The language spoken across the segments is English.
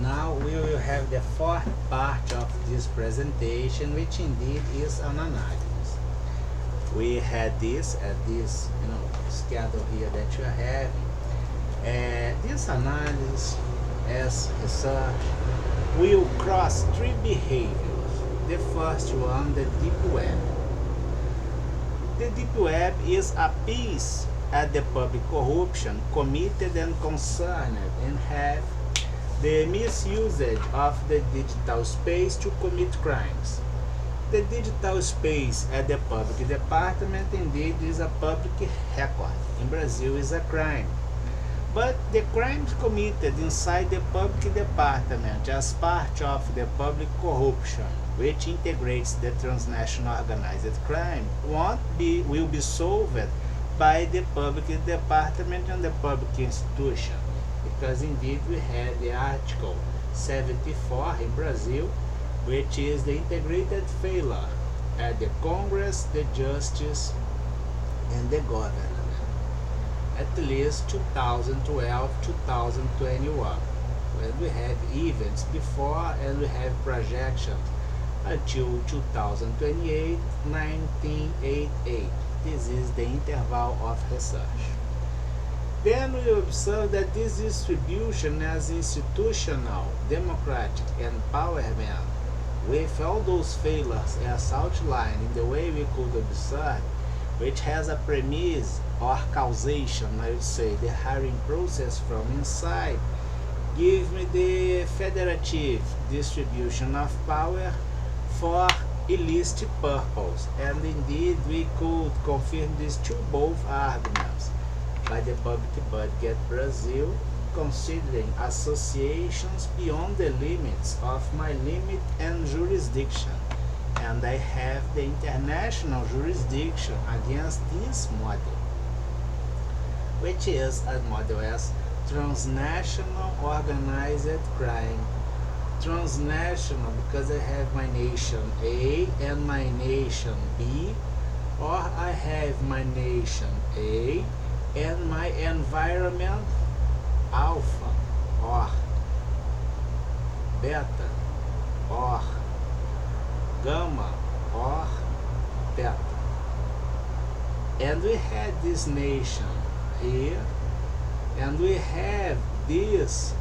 Now we will have the fourth part of this presentation, which indeed is an analysis. We had this at this schedule here that you are having. This analysis as research will cross three behaviors. The first one, the deep web. The deep web is a piece at the public corruption committed and concerned and have the misusage of the digital space to commit crimes. The digital space at the public department indeed is a public record. In Brazil is a crime. But the crimes committed inside the public department as part of the public corruption, which integrates the transnational organized crime, will be solved by the public department and the public institution. Because indeed we had the Article 74 in Brazil, which is the integrated failure at the Congress, the Justice, and the government. At least 2012-2021, when we have events before and we have projections until 2028-1988. This is the interval of research. Then we observe that this distribution as institutional, democratic, and empowerment, with all those failures as outlined in the way we could observe, which has a premise or causation, I would say, the hiring process from inside, give me the federative distribution of power for illicit purpose. And indeed we could confirm these two both arguments by the public budget Brazil, considering associations beyond the limits of my limit and jurisdiction. And I have the international jurisdiction against this model, which is a model as transnational organized crime. Transnational because I have my nation A and my nation B, or I have my nation A and my environment alpha or beta or gamma or theta. And we had this nation here, and we have this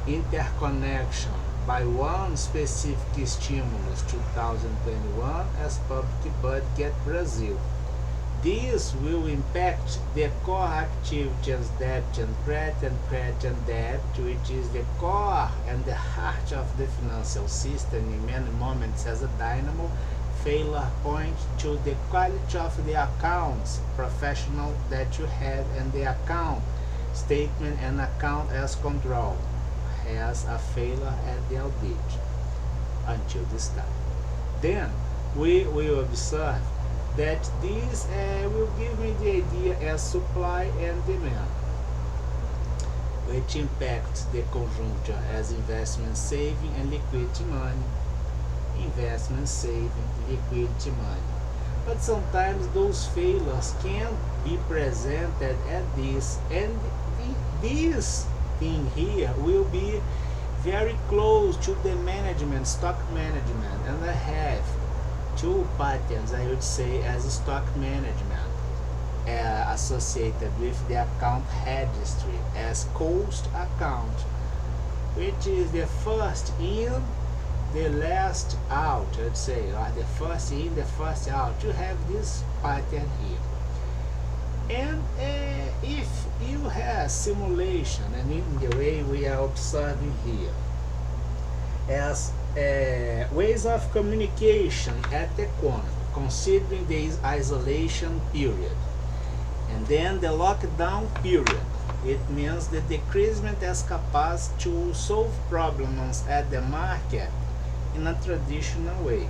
interconnection by one specific stimulus 2021 as public budget Brazil. This will impact the core activities debt and credit and debt, which is the core and the heart of the financial system in many moments as a dynamo. Failure point to the quality of the accounts professional that you have, and the account statement and account as control has a failure at the audit until this time. Then we will observe that this will give me the idea as supply and demand, which impacts the conjuncture as investment saving and liquidity money. Investment saving, liquidity money. But sometimes those failures can be presented at this, and this thing here will be very close to the management, stock management, and I have two patterns, I would say, as stock management associated with the account registry as cost account, which is the first in, the last out, let's say, or the first in, the first out. You have this pattern here. And if you have simulation, and in the way we are observing here, as ways of communication at the corner, considering the isolation period, and then the lockdown period, it means the decreasement as capacity to solve problems at the market in a traditional way.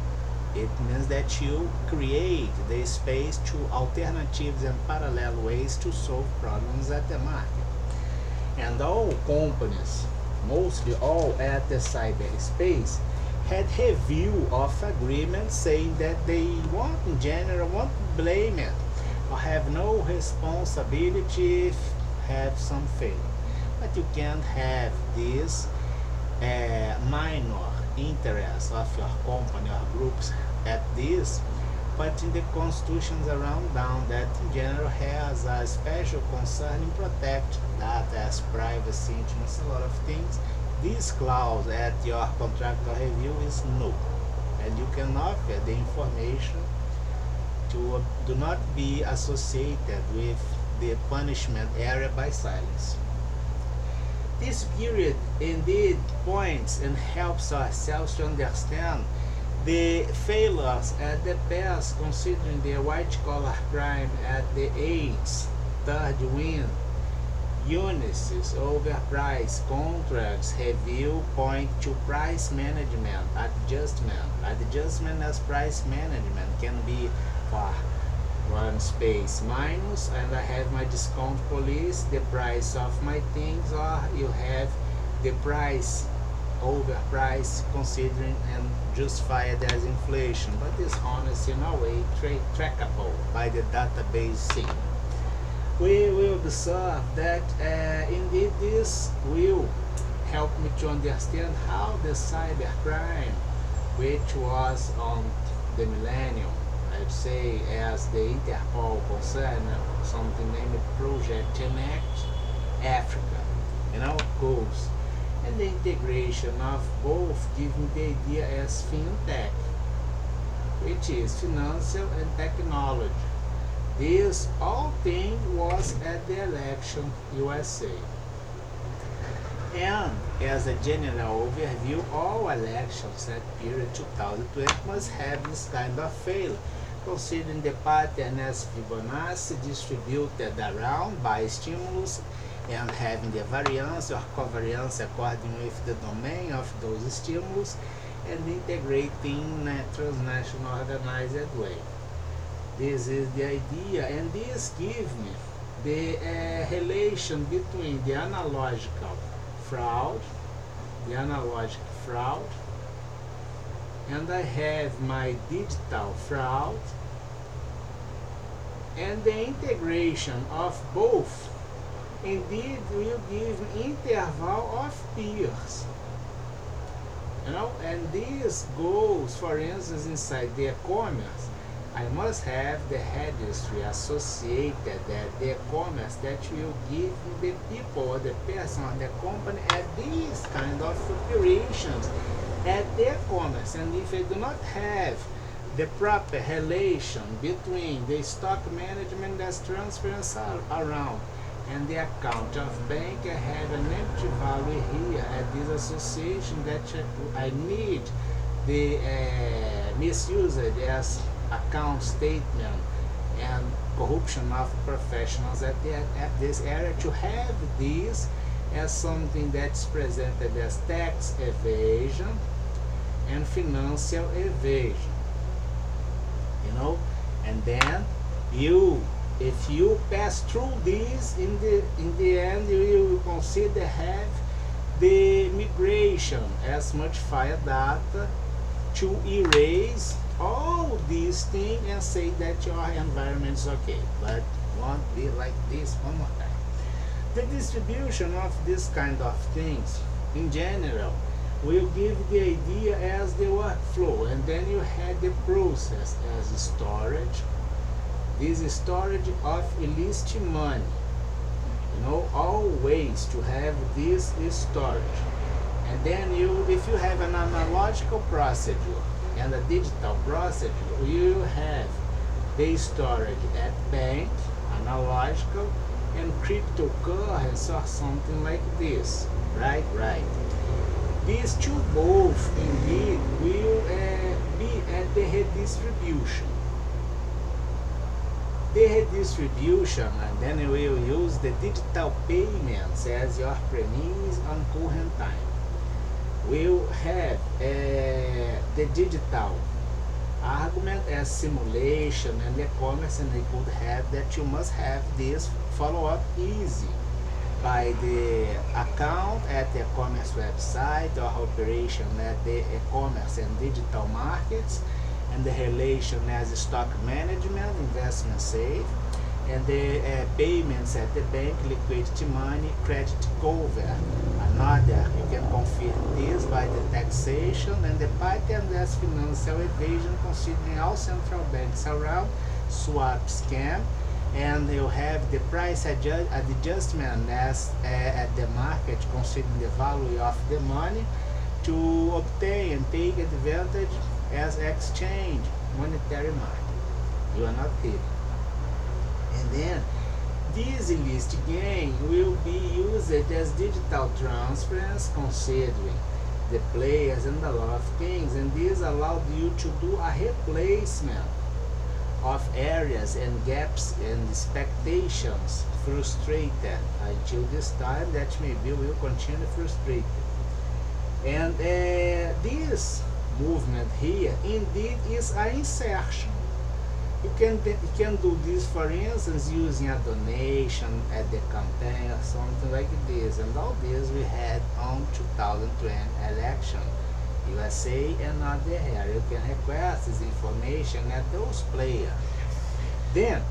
It means that you create the space to alternatives and parallel ways to solve problems at the market. And all companies, mostly all at the cyberspace, had review of agreements saying that they won't in general won't blame it or have no responsibility if have some failure. But you can't have this minor interests of your company or groups at this, but in the constitutions around down that in general has a special concern in protect data as privacy, intimacy, a lot of things. This clause at your contractual review is no, and you can offer the information to do not be associated with the punishment area by silence. This period indeed points and helps ourselves to understand the failures at the past, considering the white collar crime at the AIDS, third win, Unisys, overpriced contracts review point to price management, adjustment. Adjustment as price management can be for one space minus, and I have my discount police, the price of my things, or you have the price overpriced considering and justified as inflation, but is honest in a way trackable by the database C. We will observe that indeed this will help me to understand how the cybercrime, which was on the millennium, I'd say as the Interpol concern, something named Project Enact Africa, goals, and the integration of both giving the idea as fintech, which is financial and technology. This all thing was at the election USA. And as a general overview, all elections at period 2020 must have this kind of failure, considering the pattern as Fibonacci distributed around by stimulus and having the variance or covariance according with the domain of those stimulus and integrating in a transnational organized way. This is the idea, and this gives me the relation between the analogical fraud, and I have my digital fraud, and the integration of both indeed will give interval of peers. And this goes, for instance, inside the e-commerce. I must have the registry associated at the e-commerce that will give the people or the person or the company at these kind of operations at the e-commerce. And if I do not have the proper relation between the stock management that's transference around and the account of bank, I have an empty value here at this association that I need the misused as account statement and corruption of professionals at this area, to have this as something that's presented as tax evasion and financial evasion, and then if you pass through this, in the end you will consider have the migration as much file data to erase all these things and say that your environment is okay, but won't be like this one more time. The distribution of this kind of things in general will give the idea as the workflow, and then you had the process as storage. This is storage of illicit money. All ways to have this storage. And then if you have an analogical procedure and a digital procedure, you have the storage at bank, analogical, and cryptocurrency or something like this. Right. These two both indeed will be at the redistribution. The redistribution, and then we will use the digital payments as your premise on current time. We'll have the digital argument as simulation and e-commerce, and we could have that you must have this follow-up easy by the account at the e-commerce website or operation at the e-commerce and digital markets, and the relation as stock management, investment safe, and the payments at the bank, liquidity money, credit cover. Another, you can this by the taxation and the pattern as financial evasion, considering all central banks around swap scam, and you have the price adjustment as at the market, considering the value of the money to obtain and take advantage as exchange monetary market. You are not kidding. And then this illicit gain will be used as digital transference, considering the players and a lot of things, and this allowed you to do a replacement of areas and gaps and expectations frustrated until this time that maybe will continue frustrated. And this movement here indeed is an insertion. You can do this, for instance, using a donation at the campaign or something like this, and all this we had on 2020 election, USA and other area. You can request this information at those players. Then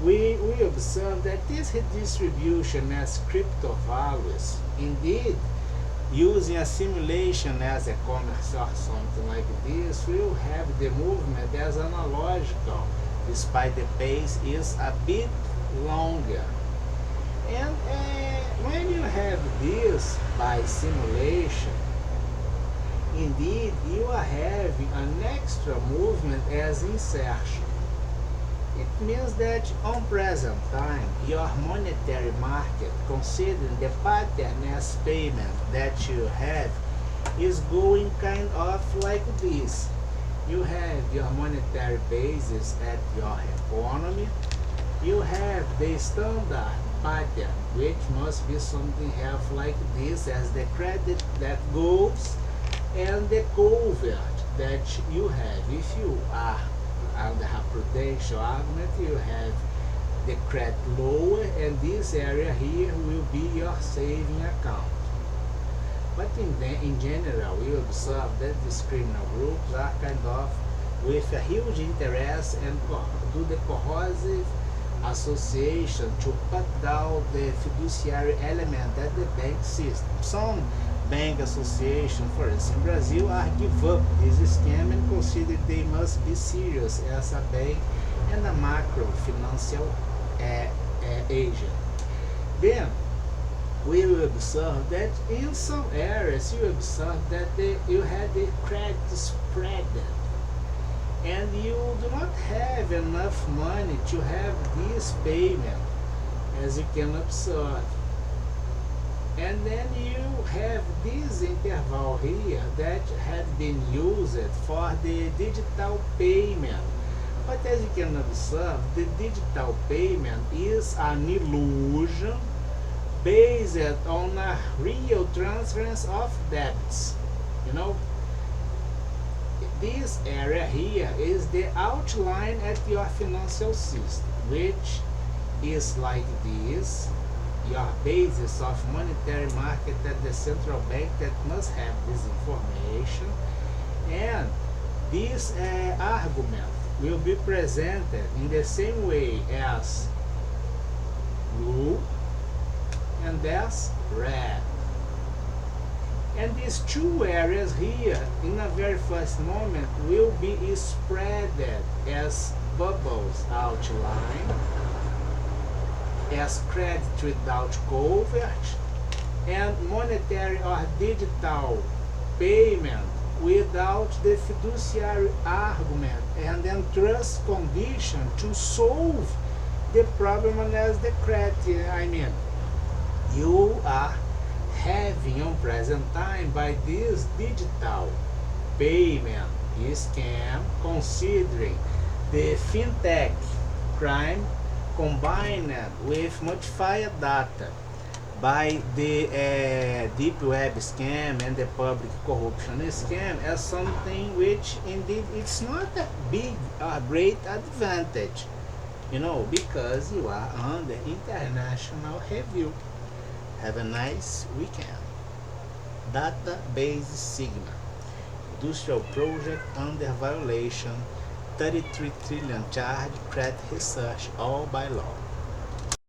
we observe that this redistribution as crypto values, indeed, using a simulation as a commerce or something like this, will have the movement as analogical, despite the pace is a bit longer. And when you have this by simulation, indeed you are having an extra movement as insertion. It means that on present time, your monetary market, considering the pattern as payment that you have, is going kind of like this. You have your monetary basis at your economy. You have the standard pattern, which must be something else like this, as the credit that goes and the covert that you have. If you are under a prudential argument, you have the credit lower, and this area here will be your saving account. But in general, we observe that these criminal groups are kind of with a huge interest and do the coercive association to cut down the fiduciary element at the bank system. Some bank association, for instance, in Brazil, are give up this scam and consider they must be serious as a bank and a macro financial agent. Then we will observe that in some areas you observe that you have the credit spread, and you do not have enough money to have this payment, as you can observe. And then you have this interval here that had been used for the digital payment. But as you can observe, the digital payment is an illusion based on a real transference of debts. You know, this area here is the outline at your financial system, which is like this, your basis of monetary market at the central bank that must have this information. And this argument will be presented in the same way as blue and as red. And these two areas here, in a very first moment, will be spread as bubbles outline, as credit without covert, and monetary or digital payment without the fiduciary argument, and then trust condition to solve the problem as the credit. I mean, you are having on present time by this digital payment scam, considering the fintech crime combined with modified data by the deep web scam and the public corruption scam as something which indeed it's not a big or great advantage, you know, because you are under international review. Have a nice weekend. Database Sigma. Industrial project under violation. 33 trillion charge, credit research, all by law.